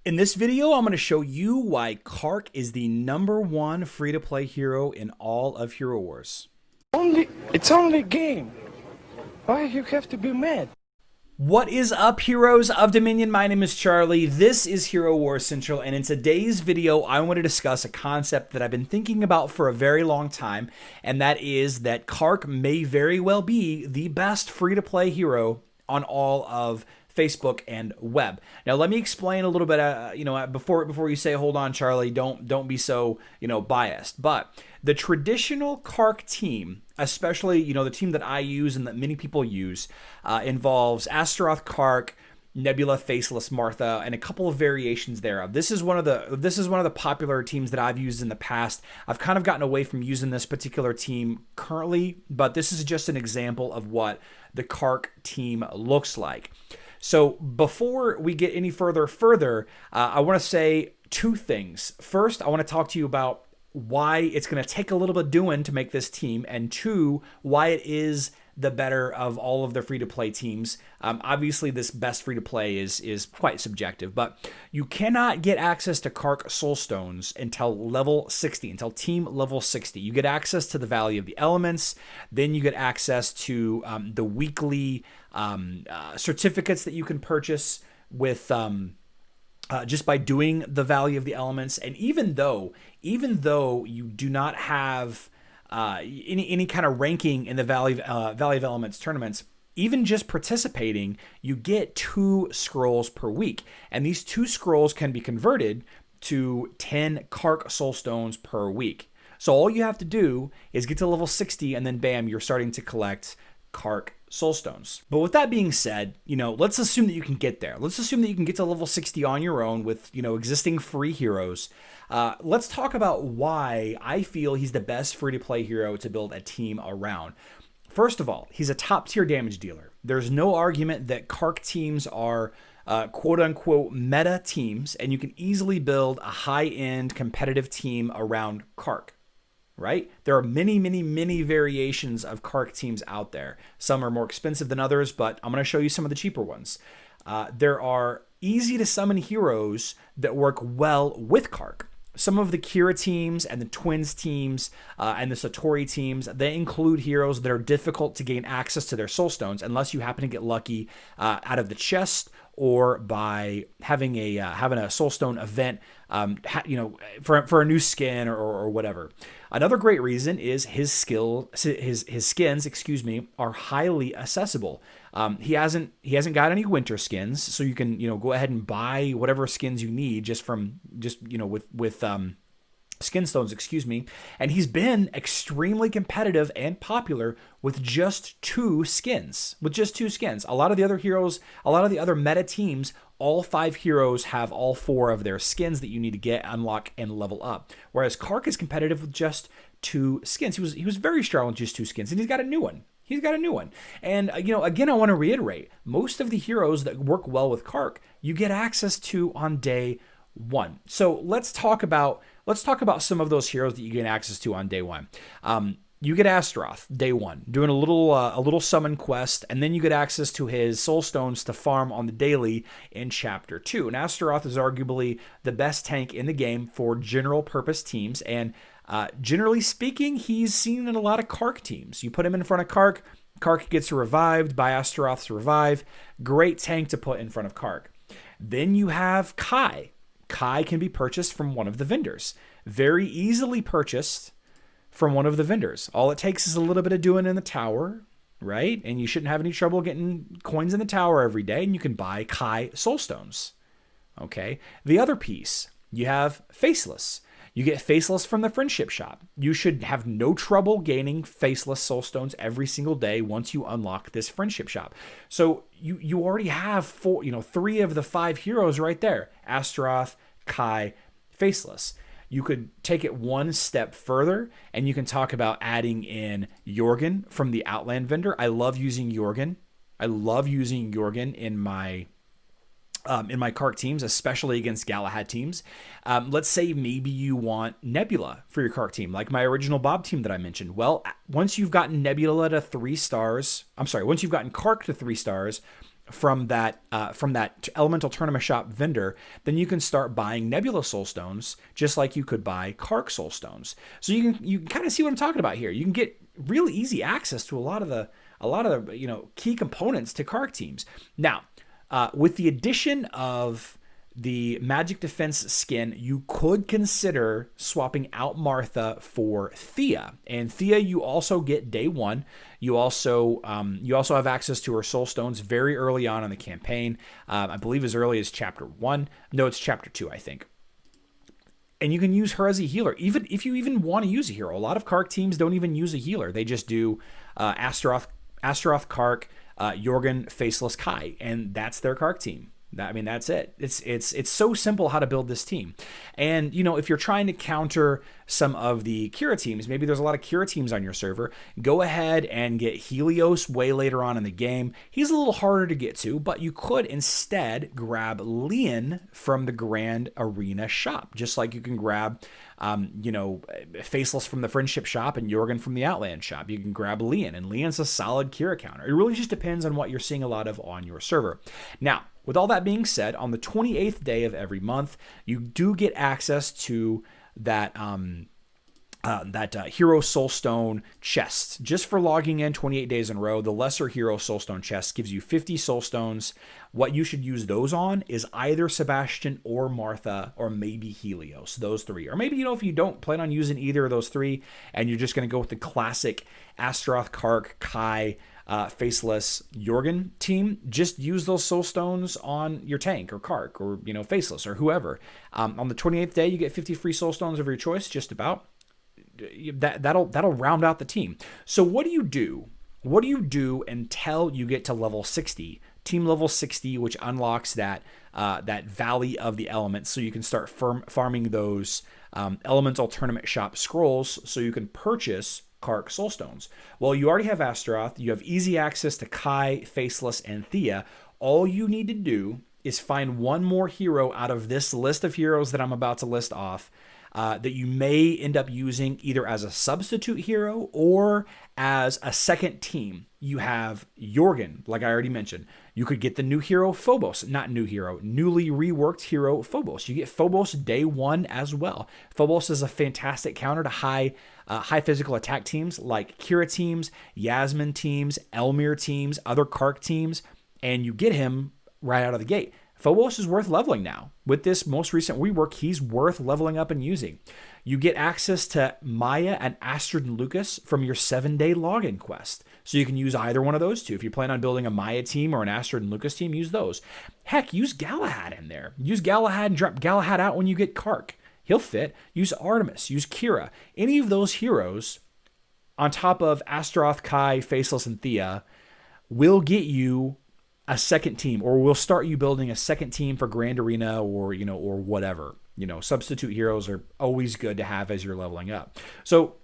In this video, I'm going to show you why Kark is the #1 free-to-play hero in all of Hero Wars. It's only a game. Why you have to be mad? What is up, heroes of Dominion? My name is Charlie. This is Hero Wars Central, and in today's video, I want to discuss a concept that I've been thinking about for a very long time, and that is that Kark may very well be the best free-to-play hero on all of Facebook and web. Now, let me explain a little bit. Before you say, "Hold on, Charlie," don't be so biased. But the traditional Kark team, especially the team that I use and that many people use, involves Astaroth, Kark, Nebula, Faceless, Martha, and a couple of variations thereof. This is one of the popular teams that I've used in the past. I've kind of gotten away from using this particular team currently, but this is just an example of what the Kark team looks like. So before we get any further, I want to say two things. First, I want to talk to you about why it's going to take a little bit doing to make this team, and two, why it is the better of all of the free-to-play teams. Obviously, this best free-to-play is quite subjective, but you cannot get access to Kark Soulstones until level 60, until team level 60. You get access to the Valley of the Elements, then you get access to the weekly certificates that you can purchase with just by doing the Valley of the Elements. And even though you do not have any kind of ranking in the Valley of Elements tournaments, even just participating, you get 2 scrolls per week. And these 2 scrolls can be converted to 10 Kark Soulstones per week. So all you have to do is get to level 60, and then bam, you're starting to collect Kark Soulstones. But with that being said, let's assume that you can get there. Let's assume that you can get to level 60 on your own with, existing free heroes. Let's talk about why I feel he's the best free-to-play hero to build a team around. First of all, he's a top-tier damage dealer. There's no argument that Kark teams are quote-unquote meta teams, and you can easily build a high-end competitive team around Kark. Right? There are many variations of Kark teams out there. Some are more expensive than others, but I'm going to show you some of the cheaper ones. There are easy to summon heroes that work well with Kark. Some of the Kira teams and the Twins teams and the Satori teams, they include heroes that are difficult to gain access to their Soulstones unless you happen to get lucky out of the chest or by having a Soulstone event, for a new skin or whatever. Another great reason is his skins, are highly accessible. He hasn't got any winter skins, so you can go ahead and buy whatever skins you need just with skin stones, and he's been extremely competitive and popular with just 2 skins. A lot of the other heroes, a lot of the other meta teams, all 5 heroes have all 4 of their skins that you need to get, unlock, and level up. Whereas Kark is competitive with just 2 skins. He was very strong with just 2 skins, and he's got a new one. And, again, I want to reiterate, most of the heroes that work well with Kark, you get access to on day 1. So let's talk about some of those heroes that you get access to on day 1. You get Astaroth day 1, doing a little summon quest, and then you get access to his Soulstones to farm on the daily in Chapter 2. And Astaroth is arguably the best tank in the game for general purpose teams, and generally speaking, he's seen in a lot of Kark teams. You put him in front of Kark, Kark gets revived by Astaroth's revive. Great tank to put in front of Kark. Then you have Kai. Kai can be purchased from one of the vendors. Very easily purchased from one of the vendors. All it takes is a little bit of doing in the tower, right? And you shouldn't have any trouble getting coins in the tower every day, and you can buy Kai Soulstones. Okay? The other piece, you have Faceless. You get Faceless from the Friendship Shop. You should have no trouble gaining Faceless Soulstones every single day once you unlock this Friendship Shop. So you already have 3 of the 5 heroes right there. Astaroth, Kai, Faceless. You could take it one step further, and you can talk about adding in Jorgen from the Outland vendor. I love using Jorgen. in my Kark teams, especially against Galahad teams. Let's say maybe you want Nebula for your Kark team, like my original Bob team that I mentioned. Well, once you've gotten Nebula to 3 stars, once you've gotten Kark to 3 stars, from that elemental tournament shop vendor, then you can start buying Nebula Soulstones just like you could buy Kark Soulstones. So you can kind of see what I'm talking about here. You can get really easy access to a lot of the key components to Kark teams. Now, with the addition of the Magic Defense skin, you could consider swapping out Martha for Thea. And Thea, you also get day one. You also have access to her Soul Stones very early on in the campaign. I believe as early as Chapter 1. No, it's Chapter 2, I think. And you can use her as a healer, even if you even want to use a hero. A lot of Kark teams don't even use a healer. They just do Astaroth, Kark, Jorgen, Faceless, Kai, and that's their Kark team. I mean, that's it. It's so simple how to build this team. And, if you're trying to counter some of the Kira teams, maybe there's a lot of Kira teams on your server, go ahead and get Helios way later on in the game. He's a little harder to get to, but you could instead grab Leon from the Grand Arena shop, just like you can grab, Faceless from the Friendship shop and Jorgen from the Outland shop. You can grab Leon, and Leon's a solid Kira counter. It really just depends on what you're seeing a lot of on your server. Now, with all that being said, on the 28th day of every month, you do get access to that Hero Soulstone chest. Just for logging in 28 days in a row, the lesser Hero Soulstone chest gives you 50 Soulstones. What you should use those on is either Sebastian or Martha or maybe Helios, those three. Or maybe, if you don't plan on using either of those three and you're just going to go with the classic Astaroth, Kark, Kai, Faceless, Jorgen team, just use those Soul Stones on your tank or Kark or, Faceless or whoever. On the 28th day, you get 50 free Soul Stones of your choice, just about. That'll round out the team. So what do you do? What do you do until you get to level 60? Team level 60, which unlocks that Valley of the Elements, so you can start farming those Elemental Tournament Shop scrolls, so you can purchase Kark Soulstones. Well, you already have Astaroth. You have easy access to Kai, Faceless, and Thea. All you need to do is find one more hero out of this list of heroes that I'm about to list off that you may end up using either as a substitute hero or as a second team. You have Jorgen, like I already mentioned. You could get the new hero Phobos, newly reworked hero Phobos. You get Phobos day one as well. Phobos is a fantastic counter to high physical attack teams like Kira teams, Yasmin teams, Elmir teams, other Kark teams, and you get him right out of the gate. Phobos is worth leveling now. With this most recent rework, he's worth leveling up and using. You get access to Maya and Astrid and Lucas from your 7-day login quest. So you can use either one of those two. If you plan on building a Maya team or an Astrid and Lucas team, use those. Heck, use Galahad in there. Use Galahad and drop Galahad out when you get Kark. He'll fit. Use Artemis. Use Kira. Any of those heroes, on top of Astaroth, Kai, Faceless, and Thea, will get you a second team, or we'll start you building a second team for Grand Arena or whatever. Substitute heroes are always good to have as you're leveling up. So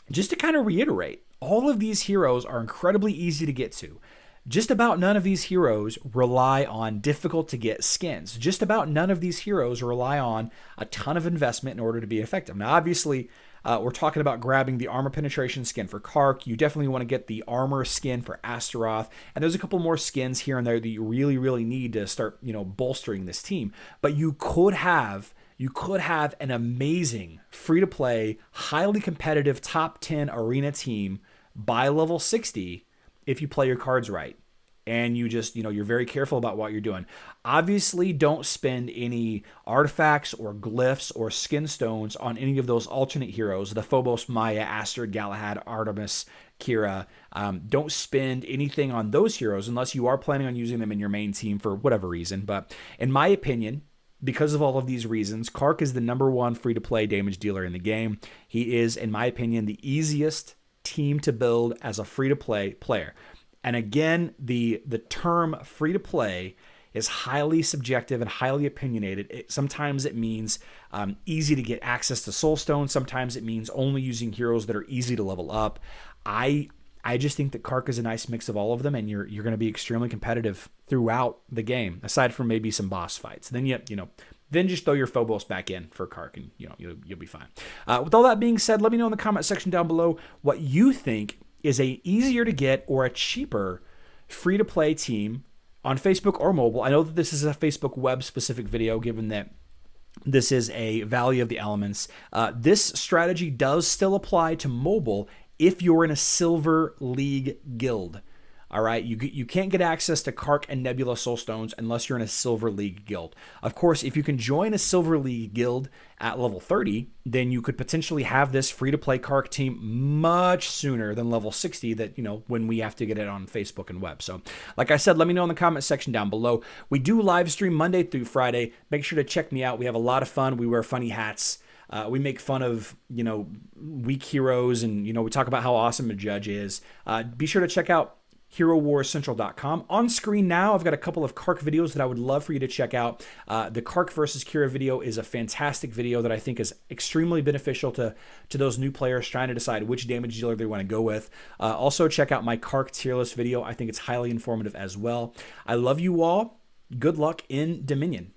just to kind of reiterate, all of these heroes are incredibly easy to get to. Just about none of these heroes rely on difficult to get skins. Just about none of these heroes rely on a ton of investment in order to be effective. Now, obviously, we're talking about grabbing the armor penetration skin for Kark. You definitely want to get the armor skin for Astaroth. And there's a couple more skins here and there that you really, really need to start, bolstering this team. But you could have an amazing free-to-play, highly competitive top 10 arena team by level 60 if you play your cards right. And you just, you're very careful about what you're doing. Obviously, don't spend any artifacts or glyphs or skin stones on any of those alternate heroes, the Phobos, Maya, Astrid, Galahad, Artemis, Kira. Don't spend anything on those heroes unless you are planning on using them in your main team for whatever reason. But in my opinion, because of all of these reasons, Kark is the #1 free-to-play damage dealer in the game. He is, in my opinion, the easiest team to build as a free-to-play player. And again, the term free-to-play is highly subjective and highly opinionated. Sometimes it means easy to get access to Soul Stone. Sometimes it means only using heroes that are easy to level up. I just think that Kark is a nice mix of all of them, and you're going to be extremely competitive throughout the game, aside from maybe some boss fights. Then then just throw your Phobos back in for Kark, and you'll be fine. With all that being said, let me know in the comment section down below what you think is a easier to get or a cheaper free-to-play team on Facebook or mobile. I know that this is a Facebook web specific video, given that this is a Valley of the Elements. This strategy does still apply to mobile if you're in a Silver League guild. All right, you can't get access to Kark and Nebula Soulstones unless you're in a Silver League guild. Of course, if you can join a Silver League guild at level 30, then you could potentially have this free-to-play Kark team much sooner than level 60 that, when we have to get it on Facebook and web. So, like I said, let me know in the comment section down below. We do live stream Monday through Friday. Make sure to check me out. We have a lot of fun. We wear funny hats. We make fun of, weak heroes, and, we talk about how awesome a judge is. Be sure to check out herowarscentral.com. On screen now, I've got a couple of Kark videos that I would love for you to check out. The Kark versus Kira video is a fantastic video that I think is extremely beneficial to those new players trying to decide which damage dealer they want to go with. Also, check out my Kark tier list video. I think it's highly informative as well. I love you all. Good luck in Dominion.